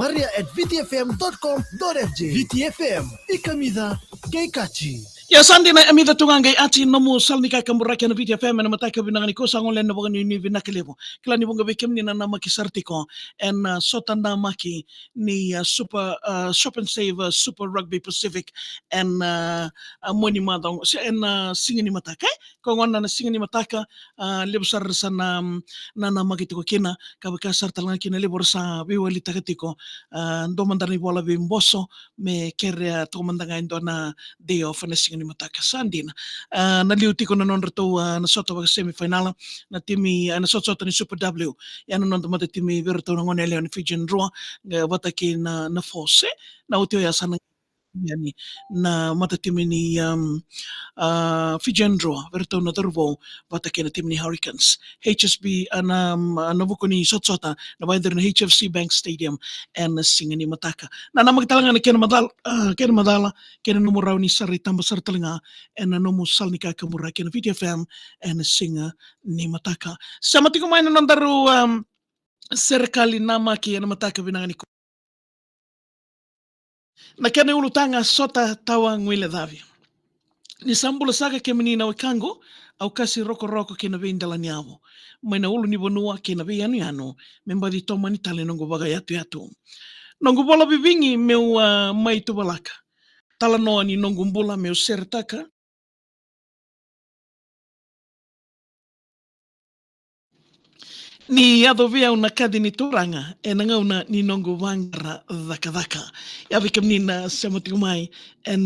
maria@vtfm.com.fj. VTFM, ikamida Geikachi. Ya sandi na amida tungangai ati nomu salni kai kamburaki na VTFM na mataka binangani ko sangon len na bangani ni vinakelevo kila ni bunga bekem ni na maki sartiko en sotanda maki ni super shop and save super rugby Pacific en moni madong en singini mataka ko ngona na singini mataka lebsar sa na maki tiko kina kabaka sartalang kina lebor sa biwali takatiko ndo mandani bola bimboso me kere to mandanga ndo na day off na ni mataka sandina naliuti ko na non reto na soto ba semifinal na timi na soto ni Super W yan non mata timi verto ng onele ni Fijian Draw wataki na force na utio ya sana yani na mata timi ni Fijian Draw verto na turbo wataki na timi ni Hurricanes HSB na nabuko ni sotota na bayder na HFC Bank Stadium and singa ni mataka na namagtalangan na kena madala kena numuraw ni sarita basar talinga and numusal ni kakamura kena VTFM and singa ni mataka sa matikumain na nandaro serikali nama ki na mataka binangani ko na kena ulutanga sota tawa ngwile davi ni sambula saka ke menina wakango au kasi roko kena vindala niavo maina ulu ni bonua kena ve yanu memba di toma ni tale nongo baga yatu nongo bola bivingi meu mai tu balaka tala noa ni nongo bola meu sertaka ni adovia una kadini turanga enanga una ni nongo vangara dhaka ya bikamnina samatigumai en